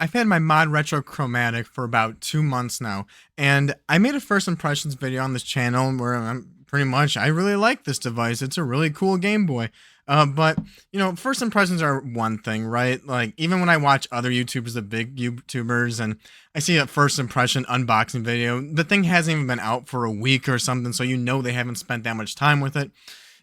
I've had my ModRetro Chromatic for about 2 months now, and I made a first impressions video on this channel where I really like this device. It's a really cool Game Boy. But first impressions are one thing, right? Like even when I watch other YouTubers, the big YouTubers, and I see a first impression unboxing video, the thing hasn't even been out for a week or something, so they haven't spent that much time with it.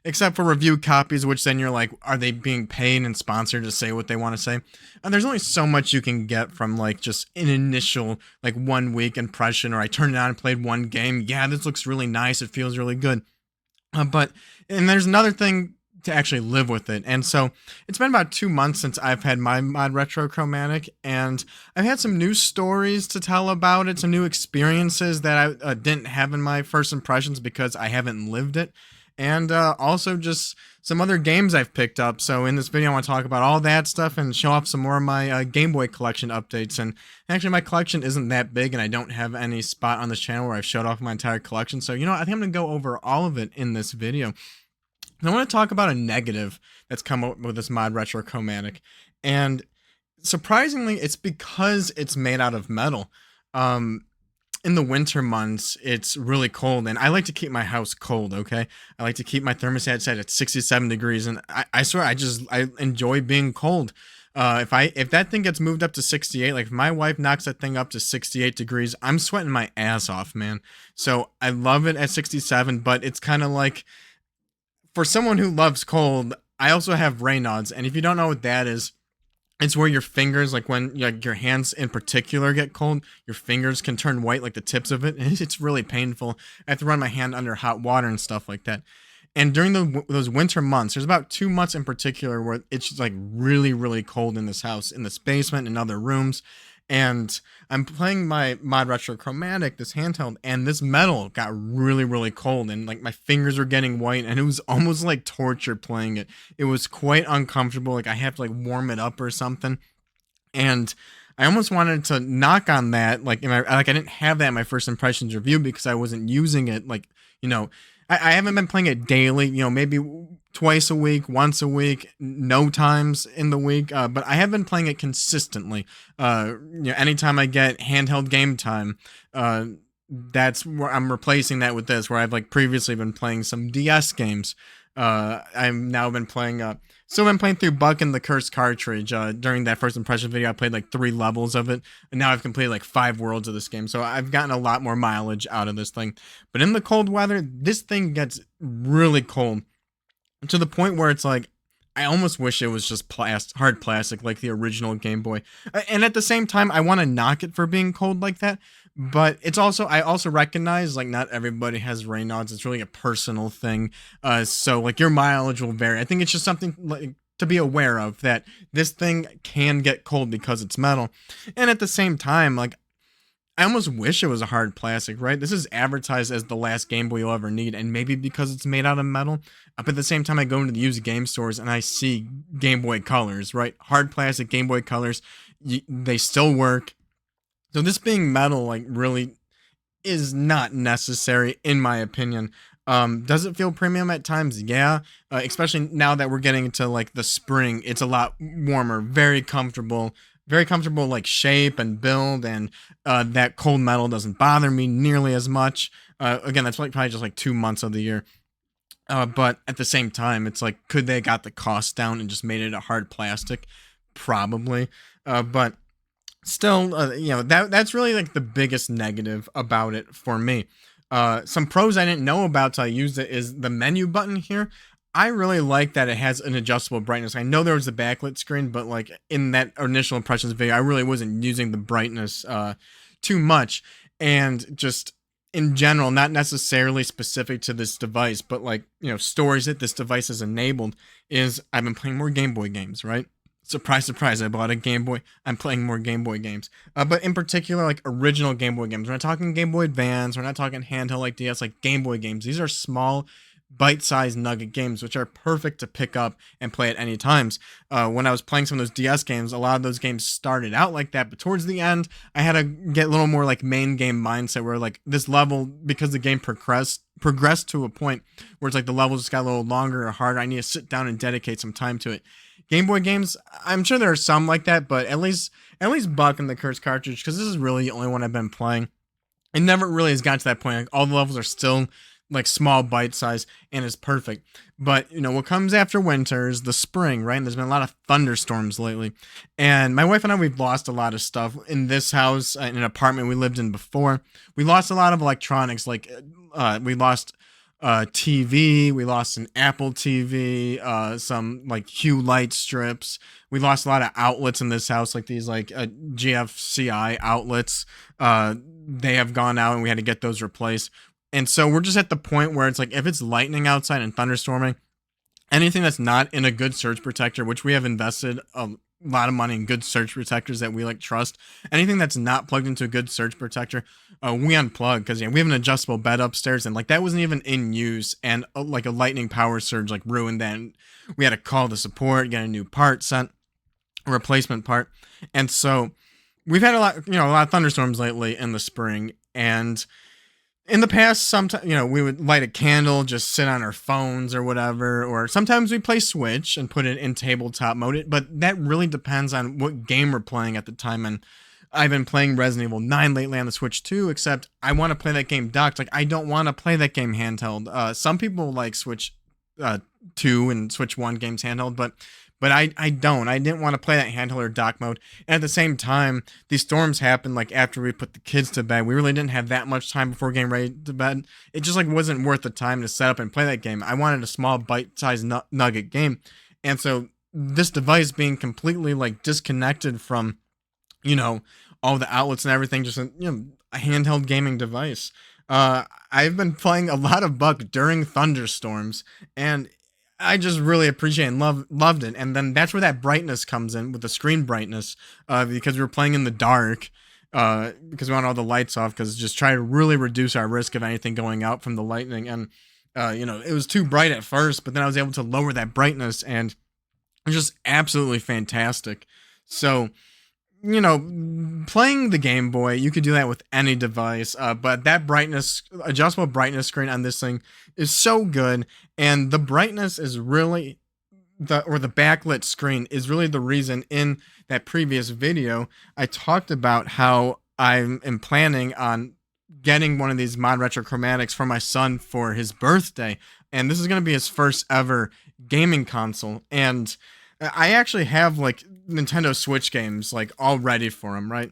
Except for review copies, which then you're like, are they being paid and sponsored to say what they want to say? And there's only so much you can get from like just an initial like 1 week impression, or I turned it on and played one game. Yeah, this looks really nice. It feels really good. And there's another thing to actually live with it. And so it's been about 2 months since I've had my ModRetro Chromatic, and I've had some new stories to tell about it, some new experiences that I didn't have in my first impressions because I haven't lived it. And also just some other games I've picked up. So in this video, I want to talk about all that stuff and show off some more of my Game Boy collection updates. And actually, my collection isn't that big, and I don't have any spot on this channel where I've showed off my entire collection. So, I think I'm going to go over all of it in this video. And I want to talk about a negative that's come up with this ModRetro Chromatic. And surprisingly, it's because it's made out of metal. In the winter months, it's really cold, and I like to keep my house cold, okay? I like to keep my thermostat set at 67 degrees, and I swear, I enjoy being cold. If that thing gets moved up to 68, like if my wife knocks that thing up to 68 degrees, I'm sweating my ass off, man. So I love it at 67, but it's kind of like, for someone who loves cold, I also have Raynaud's, and if you don't know what that is, it's where your fingers, like when your hands in particular get cold, your fingers can turn white, like the tips of it. It's really painful. I have to run my hand under hot water and stuff like that. And during those winter months, there's about 2 months in particular where it's just like really, really cold in this house, in this basement, in other rooms. And I'm playing my ModRetro Chromatic, this handheld, and this metal got really, really cold, and like my fingers were getting white, and it was almost like torture playing it. It was quite uncomfortable. Like I have to like warm it up or something. And I almost wanted to knock on that. Like I didn't have that in my first impressions review because I wasn't using it. Like, I haven't been playing it daily, maybe twice a week, once a week, no times in the week, but I have been playing it consistently. Anytime I get handheld game time, that's where I'm replacing that with this, where I've like previously been playing some DS games. I've now been still been playing through Buck and the Cursed Cartridge. During that first impression video, I played like 3 levels of it, and now I've completed like 5 worlds of this game, so I've gotten a lot more mileage out of this thing. But in the cold weather, this thing gets really cold, to the point where it's like, I almost wish it was just hard plastic like the original Game Boy. And at the same time, I want to knock it for being cold like that. But I also recognize like not everybody has Raynaud's. It's really a personal thing. So like your mileage will vary. I think it's just something like to be aware of, that this thing can get cold because it's metal. And at the same time, like I almost wish it was a hard plastic, right? This is advertised as the last Game Boy you'll ever need, and maybe because it's made out of metal. But at the same time, I go into the used game stores and I see Game Boy colors, right? Hard plastic Game Boy colors, they still work. So this being metal, like, really is not necessary, in my opinion. Does it feel premium at times? Yeah. Especially now that we're getting into like the spring, it's a lot warmer, very comfortable, like shape and build, and that cold metal doesn't bother me nearly as much. Again, that's like probably just like 2 months of the year. But at the same time, it's like, could they got the cost down and just made it a hard plastic? Probably. But still, that's really like the biggest negative about it for me. Some pros I didn't know about till I used it is the menu button here. I really like that it has an adjustable brightness. I know there was a backlit screen, but like in that initial impressions video, I really wasn't using the brightness too much. And just in general, not necessarily specific to this device, but like, stories that this device has enabled is I've been playing more Game Boy games, right? Surprise, surprise, I bought a Game Boy. I'm playing more Game Boy games. But in particular, like original Game Boy games. We're not talking Game Boy Advance. We're not talking handheld like DS, like Game Boy games. These are small, bite-sized nugget games, which are perfect to pick up and play at any times. When I was playing some of those DS games, a lot of those games started out like that, but towards the end, I had to get a little more like main game mindset, where like this level, because the game progressed to a point where it's like the levels just got a little longer or harder, I need to sit down and dedicate some time to it. Game Boy games, I'm sure there are some like that, but at least Buck and the Curse cartridge, because this is really the only one I've been playing. It never really has got to that point. Like, all the levels are still like small bite size and is perfect. But what comes after winter is the spring, right? And there's been a lot of thunderstorms lately. And my wife and I, we've lost a lot of stuff in this house, in an apartment we lived in before. We lost a lot of electronics. Like we lost TV, we lost an Apple TV, some like Hue light strips. We lost a lot of outlets in this house, like these like GFCI outlets. They have gone out, and we had to get those replaced. And so we're just at the point where it's like, if it's lightning outside and thunderstorming, anything that's not in a good surge protector, which we have invested a lot of money in good surge protectors that we like trust, anything that's not plugged into a good surge protector, we unplug, because we have an adjustable bed upstairs, and like that wasn't even in use, and like a lightning power surge like ruined that. And we had to call the support, get a new part sent, a replacement part. And so we've had a lot of thunderstorms lately in the spring. And in the past, sometimes, we would light a candle, just sit on our phones or whatever, or sometimes we play Switch and put it in tabletop mode. But that really depends on what game we're playing at the time. And I've been playing Resident Evil 9 lately on the Switch too, except I want to play that game docked. Like, I don't want to play that game handheld. Some people like Switch 2 and Switch 1 games handheld, but I don't. I didn't want to play that handheld or dock mode. And at the same time, these storms happened like after we put the kids to bed. We really didn't have that much time before getting ready to bed. It just like wasn't worth the time to set up and play that game. I wanted a small bite-sized nugget game. And so this device being completely like disconnected from, all the outlets and everything, just a handheld gaming device. I've been playing a lot of Buck during thunderstorms, and I just really appreciate and loved it. And then that's where that brightness comes in with the screen brightness, because we were playing in the dark, because we want all the lights off, because just try to really reduce our risk of anything going out from the lightning. And it was too bright at first, but then I was able to lower that brightness, and it was just absolutely fantastic. So playing the Game Boy, you could do that with any device, but that adjustable brightness screen on this thing is so good, and the brightness is really the backlit screen is really the reason. In that previous video, I talked about how I am planning on getting one of these ModRetro Chromatics for my son for his birthday, and this is going to be his first ever gaming console. And I actually have like Nintendo Switch games like all ready for him, right?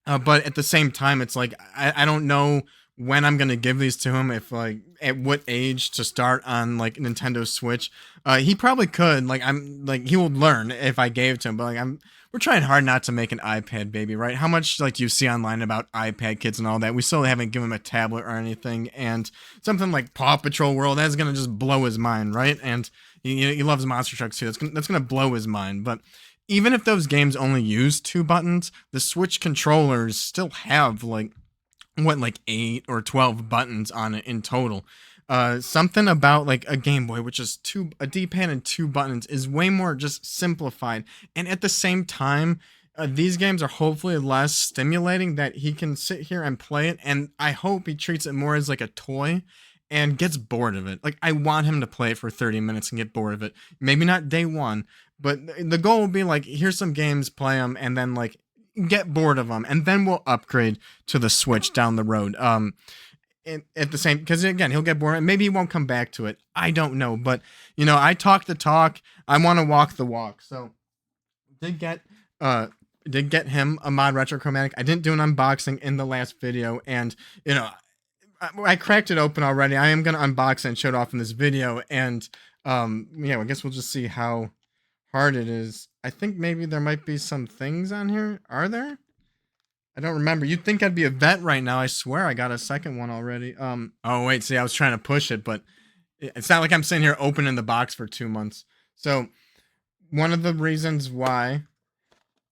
But at the same time, it's like I don't know when I'm gonna give these to him. If like at what age to start on like Nintendo Switch. He probably could. Like I'm like he will learn if I gave it to him. But like we're trying hard not to make an iPad baby, right? How much like you see online about iPad kids and all that. We still haven't given him a tablet or anything. And something like Paw Patrol World, that's gonna just blow his mind, right? And he loves Monster Trucks too. That's gonna blow his mind. But even if those games only use 2 buttons, the Switch controllers still have like 8 or 12 buttons on it in total. Something about like a Game Boy, which is a D-pad and 2 buttons, is way more just simplified. And at the same time, these games are hopefully less stimulating, that he can sit here and play it. And I hope he treats it more as like a toy and gets bored of it. Like, I want him to play it for 30 minutes and get bored of it. Maybe not day one, but the goal will be like, here's some games, play them, and then like get bored of them, and then we'll upgrade to the Switch down the road. At the same, because again, he'll get bored and maybe he won't come back to it. I don't know, but I talk the talk, I want to walk the walk. So did get him a ModRetro Chromatic. I didn't do an unboxing in the last video, and I cracked it open already. I am gonna unbox it and show it off in this video, and I guess we'll just see how hard it is. I think maybe there might be some things on here. Are there? I don't remember. You'd think I'd be a vet right now. I swear I got a second one already. Oh wait, see, I was trying to push it, but it's not like I'm sitting here opening the box for 2 months. So one of the reasons why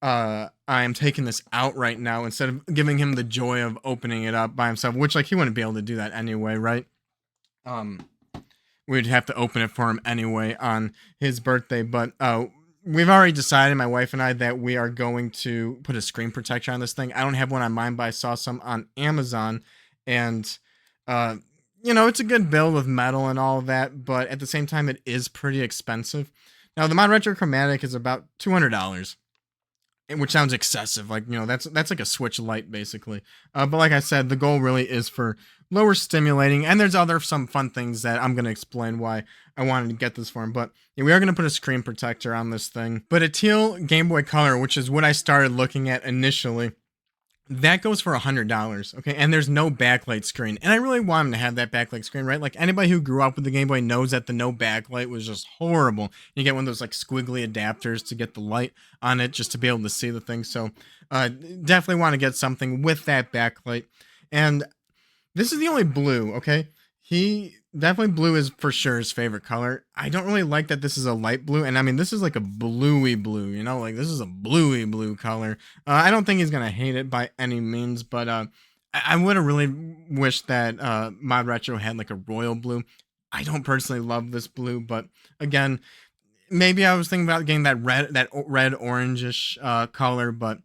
I am taking this out right now instead of giving him the joy of opening it up by himself, which like he wouldn't be able to do that anyway, right? We'd have to open it for him anyway on his birthday, but we've already decided, my wife and I, that we are going to put a screen protector on this thing. I don't have one on mine, but I saw some on Amazon, and it's a good build with metal and all of that, but at the same time, it is pretty expensive. Now the ModRetro Chromatic is about $200, which sounds excessive. Like, that's like a Switch Lite basically. But like I said, the goal really is for lower stimulating, and there's other some fun things that I'm gonna explain why I wanted to get this for him. But yeah, we are gonna put a screen protector on this thing. But a teal Game Boy Color, which is what I started looking at initially, that goes for $100, okay? And there's no backlight screen. And I really want him to have that backlight screen, right? Like, anybody who grew up with the Game Boy knows that the no backlight was just horrible. You get one of those, like, squiggly adapters to get the light on it just to be able to see the thing. So, definitely want to get something with that backlight. And this is the only blue, okay? He definitely blue is for sure his favorite color. I don't really like that this is a light blue, and I mean this is like a bluey blue, like this is a bluey blue color. I don't think he's gonna hate it by any means, but I would have really wished that ModRetro had like a royal blue. I don't personally love this blue, but again, maybe I was thinking about getting that red orangish color, but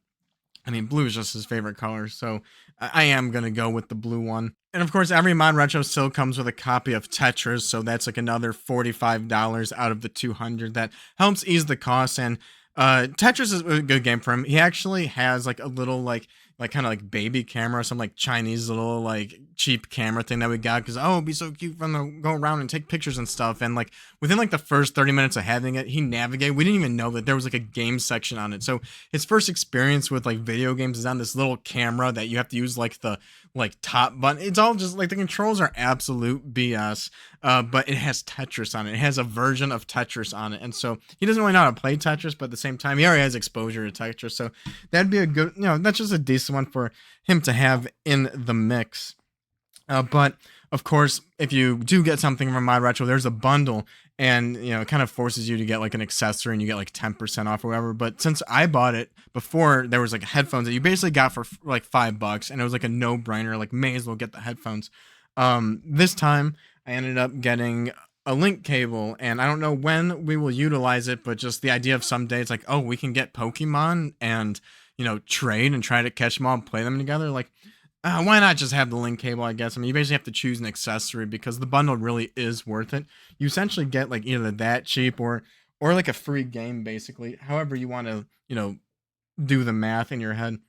I mean, blue is just his favorite color, so I am gonna go with the blue one. And of course, every ModRetro still comes with a copy of Tetris, so that's like another $45 out of the 200. That helps ease the cost. And Tetris is a good game for him. He actually has like a little like kind of like baby camera, some like Chinese little like cheap camera thing that we got because it'd be so cute for him to go around and take pictures and stuff. And like within like the first 30 minutes of having it, he navigated. We didn't even know that there was like a game section on it. So his first experience with like video games is on this little camera that you have to use like the top button. It's all just like the controls are absolute BS, but it has Tetris on it. It has a version of Tetris on it, and so he doesn't really know how to play Tetris, but at the same time he already has exposure to Tetris, so that'd be a good, that's just a decent one for him to have in the mix. But of course, if you do get something from ModRetro, there's a bundle, and it kind of forces you to get like an accessory, and you get like 10% off or whatever. But since I bought it before, there was like headphones that you basically got for like $5, and it was like a no-brainer. Like, may as well get the headphones. This time I ended up getting a link cable, and I don't know when we will utilize it, but just the idea of someday it's like, oh, we can get Pokemon and trade and try to catch them all and play them together. Like, why not just have the link cable, I guess? I mean, you basically have to choose an accessory because the bundle really is worth it. You essentially get like either that cheap or like a free game, basically, however you want to, do the math in your head.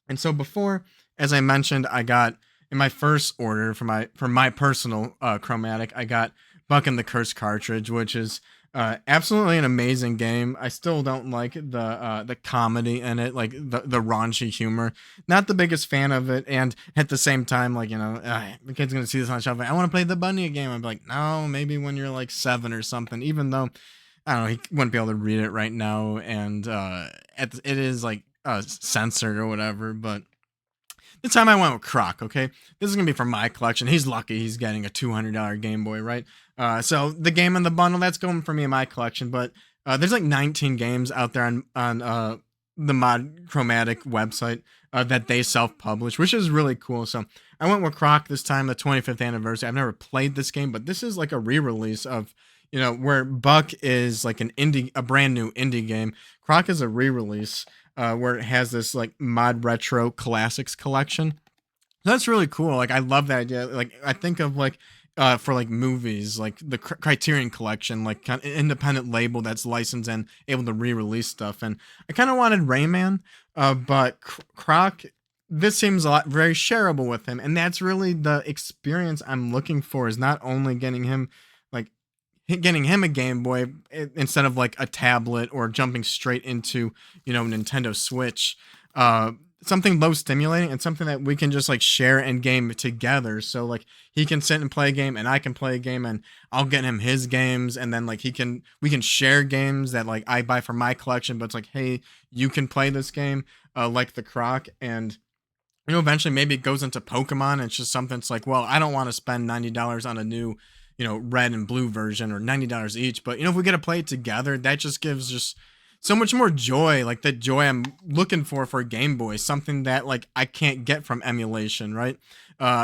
And so before, as I mentioned, I got in my first order for my personal chromatic, I got Buck and the Curse cartridge, which is absolutely an amazing game. I still don't like the comedy in it, like the raunchy humor. Not the biggest fan of it, and at the same time, like the kid's gonna see this on the shelf. Like, I want to play the bunny game. I'm like, no, maybe when you're like 7 or something. Even though I don't know, he wouldn't be able to read it right now, and it is like censored or whatever. But this time I went with Croc, okay? This is going to be for my collection. He's lucky he's getting a $200 Game Boy, right? So the game in the bundle, that's going for me in my collection. But there's like 19 games out there on the Mod Chromatic website that they self-publish, which is really cool. So I went with Croc this time, the 25th anniversary. I've never played this game, but this is like a re-release of, where Buck is like a brand new indie game. Croc is a re-release. Where it has this like ModRetro Classics collection. So that's really cool. Like, I love that idea. Like, I think of like for like movies, like the Criterion Collection, like kind of independent label that's licensed and able to re-release stuff. And I kind of wanted Rayman, but Croc. This seems a lot very shareable with him, and that's really the experience I'm looking for. Is not only getting him a Game Boy instead of like a tablet or jumping straight into, Nintendo Switch, something low stimulating and something that we can just like share and game together. So like he can sit and play a game and I can play a game and I'll get him his games. And then like we can share games that like I buy for my collection, but it's like, hey, you can play this game, like the Croc. And eventually maybe it goes into Pokemon and it's just something that's like, well, I don't want to spend $90 on a new red and blue version or $90 each. But, if we get to play it together, that just gives just so much more joy. Like the joy I'm looking for a Game Boy, something that like I can't get from emulation, right?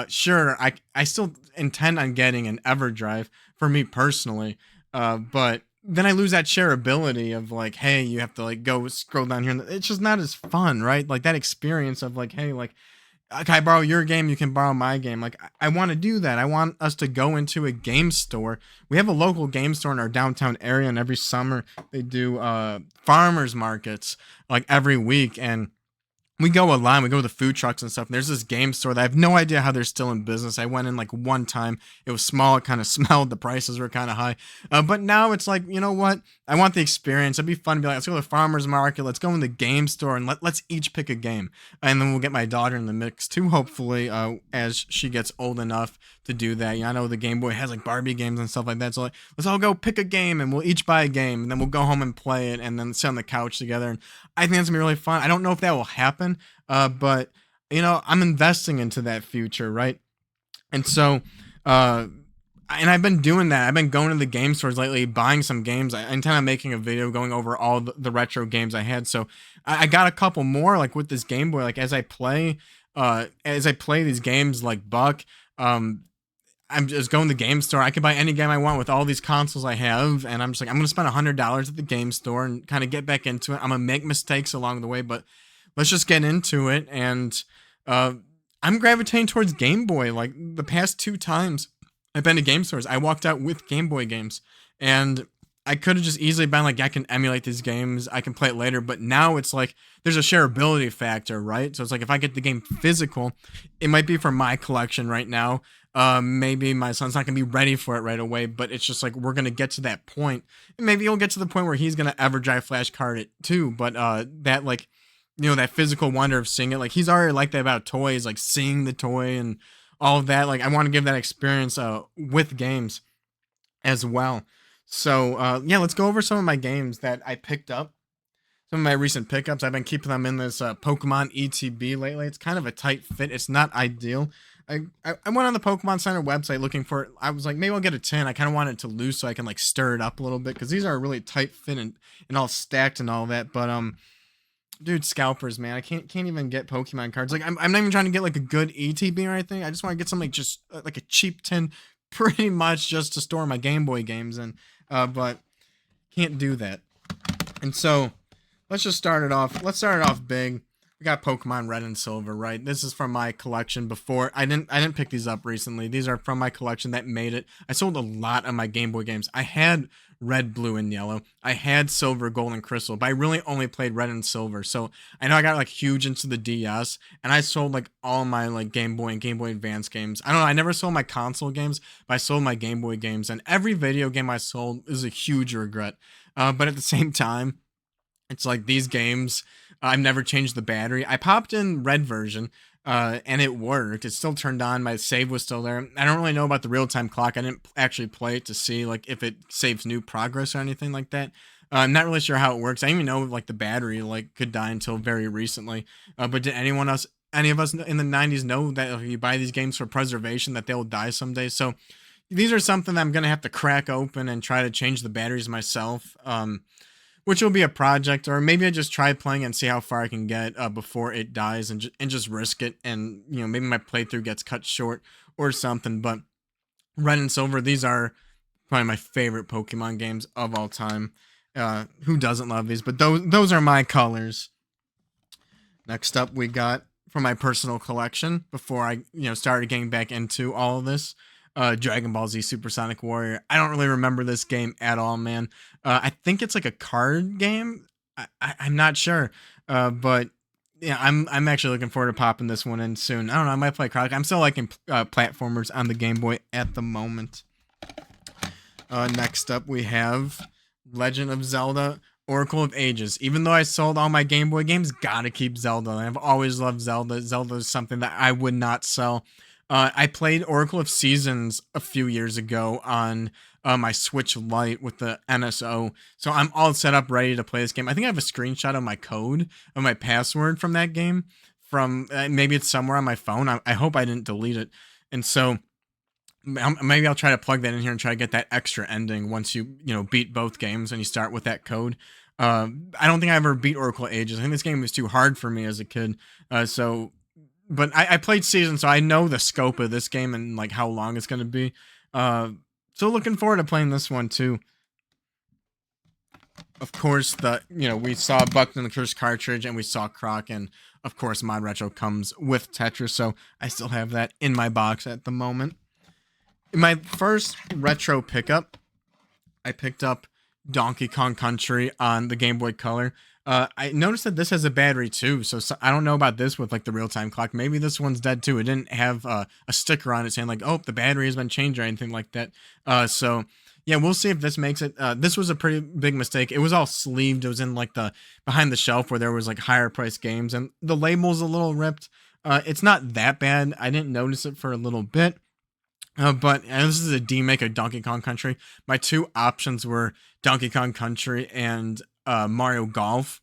Sure, I still intend on getting an EverDrive for me personally. But then I lose that shareability of like, hey, you have to like go scroll down here. It's just not as fun, right? Like that experience of like, hey, like, can I borrow your game? You can borrow my game. Like, I want to do that. I want us to go into a game store. We have a local game store in our downtown area, and every summer they do farmers markets like every week. And we go online, we go to the food trucks and stuff. And there's this game store that I have no idea how they're still in business. I went in like one time. It was small. It kind of smelled. The prices were kind of high. But now it's like, you know what? I want the experience. It'd be fun to be like, let's go to the farmer's market. Let's go in the game store and let's each pick a game. And then we'll get my daughter in the mix too, hopefully, as she gets old enough to do that. You know, I know the Game Boy has like Barbie games and stuff like that. So like, let's all go pick a game and we'll each buy a game. And then we'll go home and play it and then sit on the couch together. And I think that's going to be really fun. I don't know if that will happen. But you know, I'm investing into that future, right? And so, and I've been doing that. I've been going to the game stores lately, buying some games. I intend on making a video going over all the retro games I had. So I got a couple more, like with this Game Boy. Like as I play these games like Buck, I'm just going to the game store. I can buy any game I want with all these consoles I have, and I'm just like, I'm gonna spend $100 at the game store and kind of get back into it. I'm gonna make mistakes along the way, but let's just get into it. And I'm gravitating towards Game Boy. Like the past 2 times I've been to game stores, I walked out with Game Boy games, and I could have just easily been like, I can emulate these games, I can play it later. But now it's like there's a shareability factor, right? So it's like if I get the game physical, it might be for my collection right now. Maybe my son's not gonna be ready for it right away, but it's just like we're gonna get to that point, and maybe he'll get to the point where he's gonna EverDrive flash card it too. But that like, you know, that physical wonder of seeing it, like he's already like that about toys, like seeing the toy and all of that. Like I want to give that experience with games as well. So yeah, let's go over some of my games that I picked up. Some of my recent pickups. I've been keeping them in this Pokemon ETB lately. It's kind of a tight fit. It's not ideal. I went on the Pokemon Center website looking for it. I was like, maybe I'll get a 10. I kind of want it to loose so I can like stir it up a little bit, because these are really tight fit and all stacked and all that. But dude, scalpers, man, I can't even get Pokemon cards. Like I'm not even trying to get like a good ETB or anything. I just want to get some like just like a cheap tin, pretty much just to store my Game Boy games in. But can't do that. And so let's just start it off. Let's start it off big. We got Pokemon Red and Silver, right? This is from my collection before. I didn't pick these up recently. These are from my collection that made it. I sold a lot of my Game Boy games. I had Red, Blue, and Yellow. I had Silver, Gold, and Crystal, but I really only played Red and Silver. So I know I got like huge into the DS, and I sold like all my like Game Boy and Game Boy Advance games. I don't know. I never sold my console games, but I sold my Game Boy games, and every video game I sold is a huge regret. But at the same time, it's like these games, I've never changed the battery. I popped in Red version, and it worked. It still turned on. My save was still there. I don't really know about the real-time clock. I didn't actually play it to see like if it saves new progress or anything like that. I'm not really sure how it works. I didn't even know like the battery like could die until very recently. But did any of us in the 90s know that if you buy these games for preservation that they'll die someday? So these are something that I'm gonna have to crack open and try to change the batteries myself. Which will be a project, or maybe I just try playing and see how far I can get before it dies, and just risk it, and you know, maybe my playthrough gets cut short or something. But Red and Silver, these are probably my favorite Pokemon games of all time. Who doesn't love these? But those are my colors. Next up, we got from my personal collection before I started getting back into all of this. Dragon Ball Z Supersonic Warrior. I don't really remember this game at all, man. I think it's like a card game. I'm not sure. But yeah, I'm actually looking forward to popping this one in soon. I don't know. I might play card. I'm still liking platformers on the Game Boy at the moment. Next up, we have Legend of Zelda Oracle of Ages. Even though I sold all my Game Boy games, gotta keep Zelda. I've always loved Zelda. Zelda is something that I would not sell. I played Oracle of Seasons a few years ago on my Switch Lite with the NSO. So I'm all set up, ready to play this game. I think I have a screenshot of my code, of my password from that game. From maybe it's somewhere on my phone. I hope I didn't delete it. And so maybe I'll try to plug that in here and try to get that extra ending once you beat both games and you start with that code. I don't think I ever beat Oracle of Ages. I think this game was too hard for me as a kid. But I played Season, so I know the scope of this game and like how long it's going to be. So looking forward to playing this one too. Of course, we saw Buck and the Curse cartridge, and we saw Croc, and of course, ModRetro comes with Tetris, so I still have that in my box at the moment. In my first retro pickup, I picked up Donkey Kong Country on the Game Boy Color. I noticed that this has a battery too, so I don't know about this with like the real time clock. Maybe this one's dead too. It didn't have a sticker on it saying like, "Oh, the battery has been changed" or anything like that. So yeah, we'll see if this makes it. This was a pretty big mistake. It was all sleeved. It was in like the behind the shelf where there was like higher price games, and the label's a little ripped. It's not that bad. I didn't notice it for a little bit. But this is a demake of Donkey Kong Country. My two options were Donkey Kong Country and Mario Golf,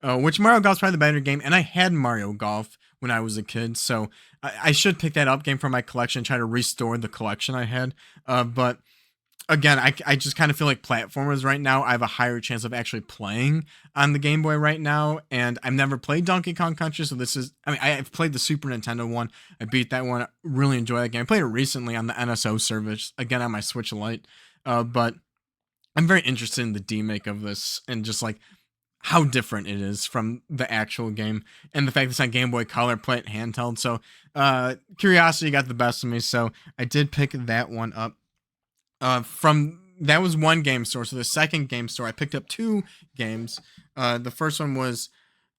which Mario Golf's probably the better game. And I had Mario Golf when I was a kid, so I should pick that up game for my collection and try to restore the collection I had. But again, I just kind of feel like platformers right now, I have a higher chance of actually playing on the Game Boy right now. And I've never played Donkey Kong Country, so this is, I mean, I've played the Super Nintendo one. I beat that one. I really enjoy that game. I played it recently on the NSO service, again on my Switch Lite. But I'm very interested in the demake of this and just like how different it is from the actual game. And the fact that it's on Game Boy Color, play it handheld. So curiosity got the best of me, so I did pick that one up. From that was one game store. So the second game store, I picked up two games. The first one was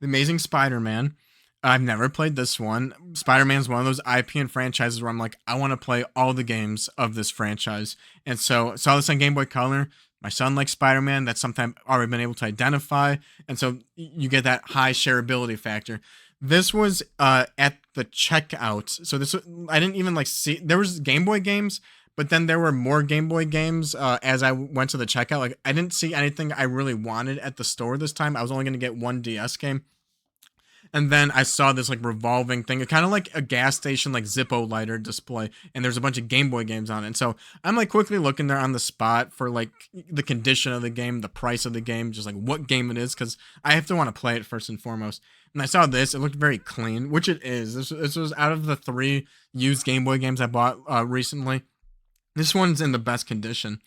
The Amazing Spider-Man. I've never played this one. Spider-Man's one of those IP and franchises where I'm like, I want to play all the games of this franchise. And so saw this on Game Boy Color. My son likes Spider-Man. That's something I've already been able to identify. And so you get that high shareability factor. This was at the checkout. So this, I didn't even like see, there was Game Boy games, but then there were more Game Boy games as I went to the checkout. Like I didn't see anything I really wanted at the store this time. I was only going to get one DS game. And then I saw this like revolving thing, kind of like a gas station, like Zippo lighter display. And there's a bunch of Game Boy games on it. And so I'm like quickly looking there on the spot for like the condition of the game, the price of the game, just like what game it is. Cause I have to want to play it first and foremost. And I saw this, it looked very clean, which it is. This was out of the 3 used Game Boy games I bought recently. This one's in the best condition.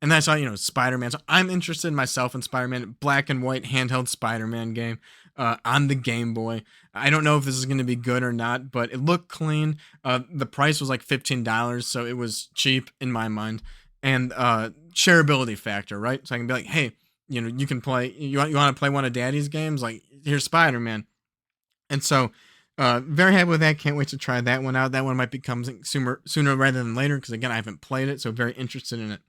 And then I saw, Spider-Man. So I'm interested myself in Spider-Man, black and white handheld Spider-Man game on the Game Boy. I don't know if this is going to be good or not, but it looked clean. The price was like $15, so it was cheap in my mind. And shareability factor, right? So I can be like, hey, you can play, you want to play one of Daddy's games? Like, here's Spider-Man. And so very happy with that. Can't wait to try that one out. That one might be coming sooner rather than later because, again, I haven't played it, so very interested in it.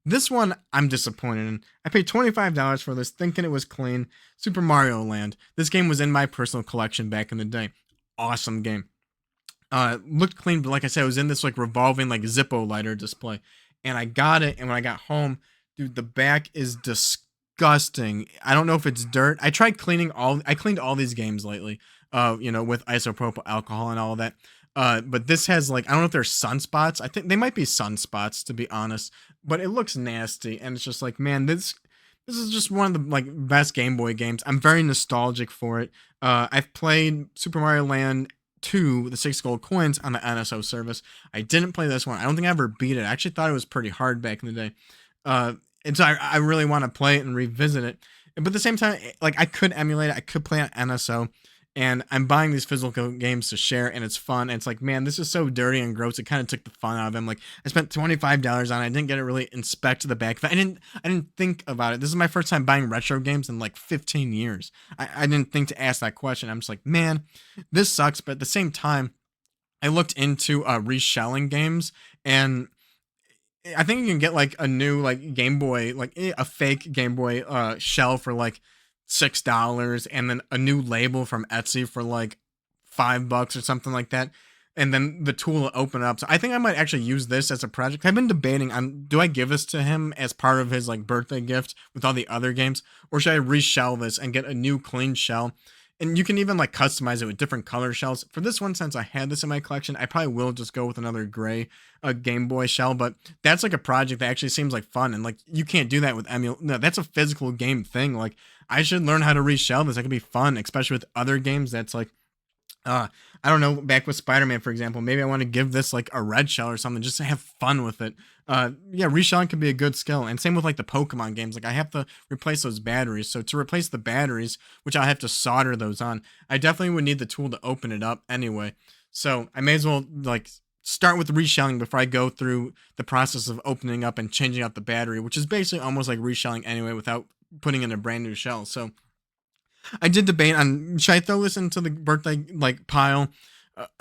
This one, I'm disappointed in. I paid $25 for this, thinking it was clean. Super Mario Land. This game was in my personal collection back in the day. Awesome game. Looked clean, but like I said, it was in this like revolving like Zippo lighter display. And I got it, and when I got home, dude, the back is disgusting. I don't know if it's dirt. I cleaned all these games lately, with isopropyl alcohol and all of that. But this has like, I don't know if there's sunspots. I think they might be sunspots, to be honest, but it looks nasty. And it's just like, man, this is just one of the like best Game Boy games. I'm very nostalgic for it. I've played Super Mario Land 2, the 6 gold coins on the NSO service. I didn't play this one. I don't think I ever beat it. I actually thought it was pretty hard back in the day. And so I really want to play it and revisit it. But at the same time, like I could emulate it. I could play on NSO. And I'm buying these physical games to share, and it's fun. And it's like, man, this is so dirty and gross. It kind of took the fun out of them. Like, I spent $25 on it. I didn't get it really inspect the back. I didn't think about it. This is my first time buying retro games in like 15 years. I didn't think to ask that question. I'm just like, man, this sucks. But at the same time, I looked into reshelling games, and I think you can get like a new like Game Boy, like a fake Game Boy shell for like $6, and then a new label from Etsy for like $5 or something like that, and then the tool will open up. So I think I might actually use this as a project. I've been debating on, do I give this to him as part of his like birthday gift with all the other games, or should I reshell this and get a new clean shell? And you can even like customize it with different color shells. For this one, since I had this in my collection, I probably will just go with another gray Game Boy shell. But that's like a project that actually seems like fun. And like, you can't do that with No, that's a physical game thing. Like, I should learn how to reshell this. That could be fun, especially with other games. That's like uh I don't know, back with Spider-Man, for example, maybe I want to give this like a red shell or something just to have fun with it. Yeah, reshelling could be a good skill. And same with like the Pokemon games. Like I have to replace those batteries. So to replace the batteries, which I have to solder those on, I definitely would need the tool to open it up anyway. So I may as well like start with reshelling before I go through the process of opening up and changing out the battery, which is basically almost like reshelling anyway without putting in a brand new shell. So I did debate on should I throw this into the birthday like pile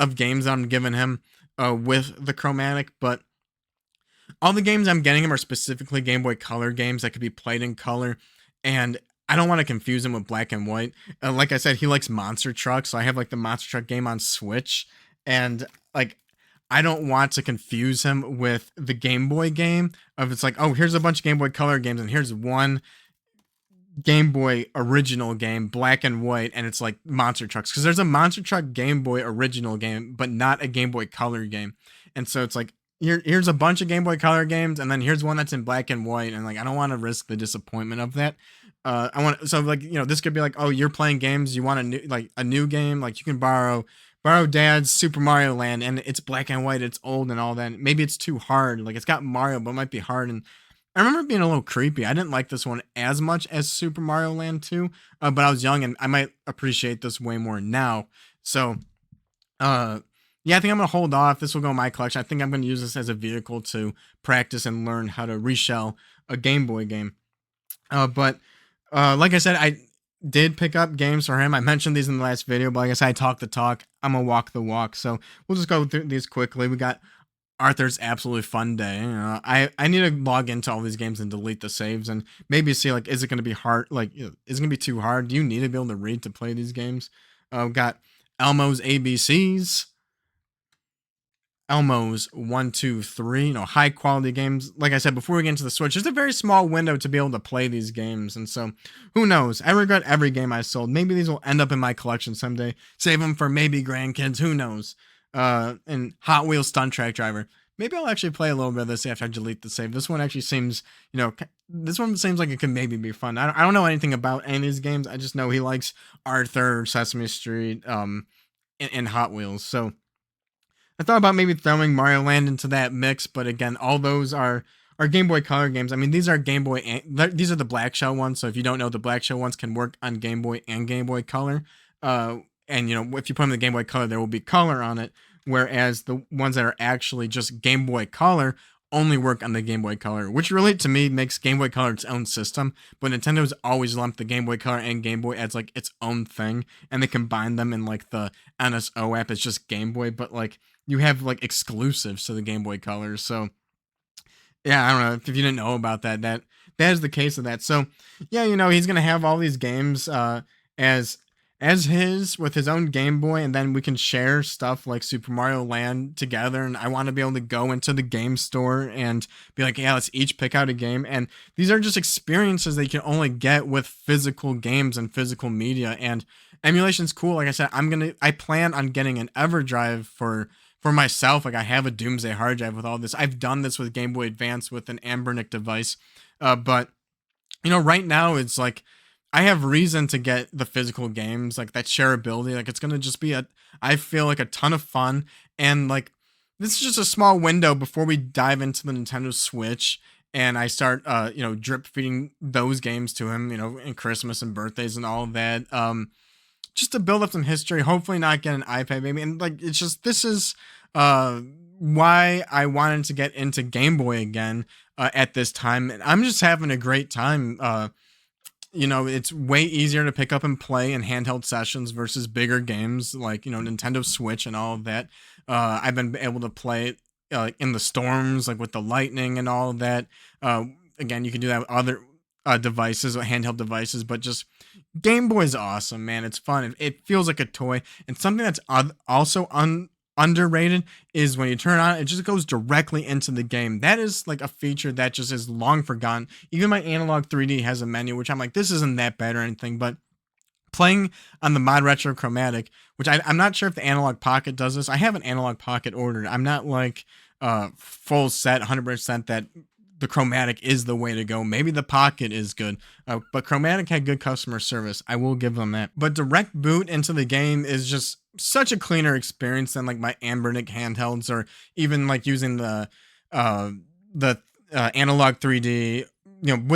of games I'm giving him with the Chromatic, but all the games I'm getting him are specifically Game Boy Color games that could be played in color, and I don't want to confuse him with black and white. Like I said, he likes Monster Truck, so I have like the Monster Truck game on Switch, and like I don't want to confuse him with the Game Boy game of it's like, oh, here's a bunch of Game Boy Color games, and here's one Game Boy original game, black and white, and it's like Monster Trucks. Because there's a Monster Truck Game Boy original game, but not a Game Boy Color game. And so it's like, here's a bunch of Game Boy Color games, and then here's one that's in black and white. And like, I don't want to risk the disappointment of that. I want so like this could be like, oh, you're playing games, you want a new game, like you can borrow Dad's Super Mario Land, and it's black and white, it's old and all that. Maybe it's too hard, like it's got Mario, but it might be hard. And I remember it being a little creepy. I didn't like this one as much as Super Mario Land 2, but I was young and I might appreciate this way more now. So, uh, yeah, I think I'm gonna hold off. This will go in my collection. I think I'm gonna use this as a vehicle to practice and learn how to reshell a Game Boy game. But like I said, I did pick up games for him. I mentioned these in the last video, but like I said, I talk the talk. I'm gonna walk the walk. So we'll just go through these quickly. We got Arthur's Absolutely Fun Day. I need to log into all these games and delete the saves and maybe see like, is it going to be hard? Like, is it going to be too hard? Do you need to be able to read to play these games? We've got Elmo's ABCs, Elmo's 1, 2, 3. High quality games. Like I said before we get into the Switch, there's a very small window to be able to play these games, and so who knows? I regret every game I sold. Maybe these will end up in my collection someday. Save them for maybe grandkids. Who knows? And Hot Wheels Stunt Track Driver. Maybe I'll actually play a little bit of this after I delete the save. This one actually seems, this one seems like it could maybe be fun. I don't know anything about any of these games. I just know he likes Arthur, Sesame Street, and Hot Wheels. So I thought about maybe throwing Mario Land into that mix, but again, all those are Game Boy Color games. I mean, these are Game Boy, these are the Black Shell ones. So if you don't know, the Black Shell ones can work on Game Boy and Game Boy Color. And if you put them in the Game Boy Color, there will be color on it. Whereas the ones that are actually just Game Boy Color only work on the Game Boy Color, which really to me makes Game Boy Color its own system. But Nintendo's always lumped the Game Boy Color and Game Boy as like its own thing, and they combine them in like the NSO app as just Game Boy. But like you have like exclusives to the Game Boy Color, so yeah, I don't know if you didn't know about that is the case of that. So yeah, he's gonna have all these games as his with his own Game Boy, and then we can share stuff like Super Mario Land together. And I want to be able to go into the game store and be like, yeah, let's each pick out a game. And these are just experiences that you can only get with physical games and physical media. And emulation's cool. Like I said, I plan on getting an EverDrive for myself. Like I have a Doomsday hard drive with all this. I've done this with Game Boy Advance with an Anbernic device. But right now it's like I have reason to get the physical games, like that shareability. Like it's gonna just be I feel like a ton of fun, and like this is just a small window before we dive into the Nintendo Switch, and I start, drip feeding those games to him, in Christmas and birthdays and all of that. Just to build up some history. Hopefully, not get an iPad, maybe, and like it's just this is why I wanted to get into Game Boy again at this time, and I'm just having a great time. It's way easier to pick up and play in handheld sessions versus bigger games like, Nintendo Switch and all of that. I've been able to play it in the storms, like with the lightning and all of that. Again, you can do that with other devices, handheld devices, but just Game Boy is awesome, man. It's fun. It feels like a toy. And something that's also underrated is when you turn it on, it just goes directly into the game. That is like a feature that just is long forgotten. Even my Analog 3D has a menu, which I'm like, this isn't that bad or anything, but playing on the ModRetro Chromatic, which I'm not sure if the Analog Pocket does this. I have an Analog Pocket ordered. I'm not like full set 100% that the Chromatic is the way to go. Maybe the Pocket is good, but Chromatic had good customer service. I will give them that. But direct boot into the game is just such a cleaner experience than like my Ambernic handhelds, or even like using uh, the analog 3D,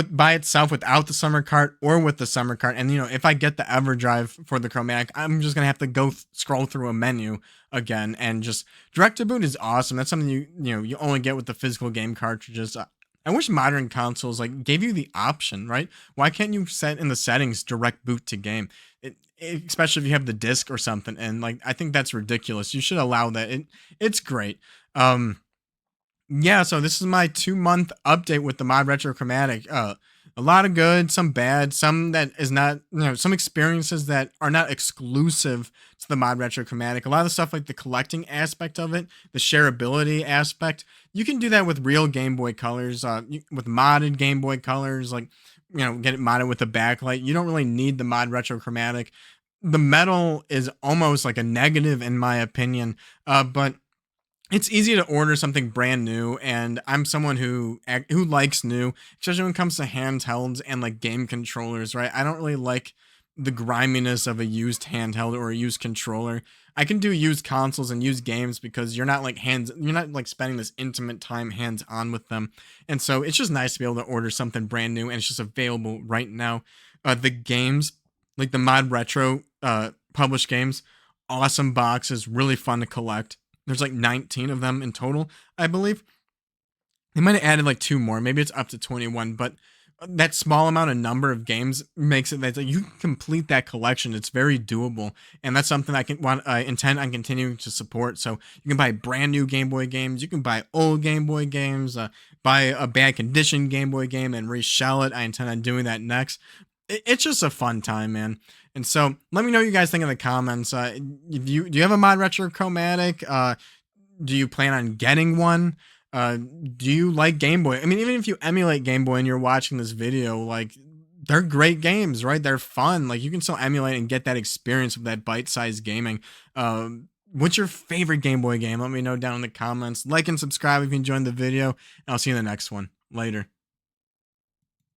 by itself without the summer cart or with the summer cart. And if I get the EverDrive for the Chromatic, I'm just gonna have to go scroll through a menu again. And just direct to boot is awesome. That's something you only get with the physical game cartridges. I wish modern consoles like gave you the option, right? Why can't you set in the settings direct boot to game? Especially if you have the disc or something. And like, I think that's ridiculous. You should allow that. It's great. Yeah, so this is my 2 month update with the ModRetro Chromatic. A lot of good, some bad, some that is not, some experiences that are not exclusive to the ModRetro Chromatic. A lot of the stuff like the collecting aspect of it, the shareability aspect, you can do that with real Game Boy Colors, with modded Game Boy Colors, like, get it modded with a backlight. You don't really need the ModRetro Chromatic. The metal is almost like a negative in my opinion, but it's easy to order something brand new, and I'm someone who likes new, especially when it comes to handhelds and like game controllers, right? I don't really like the griminess of a used handheld or a used controller. I can do used consoles and used games because you're not like spending this intimate time hands on with them. And so it's just nice to be able to order something brand new and it's just available right now. The games, like the ModRetro published games, awesome boxes, really fun to collect. There's like 19 of them in total, I believe. They might have added like two more. Maybe it's up to 21, but that small amount of number of games makes it that like, you can complete that collection. It's very doable, and that's something I intend on continuing to support. So you can buy brand new Game Boy games. You can buy old Game Boy games. Buy a bad condition Game Boy game and reshell it. I intend on doing that next. It's just a fun time, man. And so let me know what you guys think in the comments. Do you have a ModRetro Chromatic? Do you plan on getting one? Do you like Game Boy? I mean, even if you emulate Game Boy and you're watching this video, like, they're great games, right? They're fun. Like, you can still emulate and get that experience of that bite-sized gaming. What's your favorite Game Boy game? Let me know down in the comments. Like and subscribe if you enjoyed the video, and I'll see you in the next one. Later.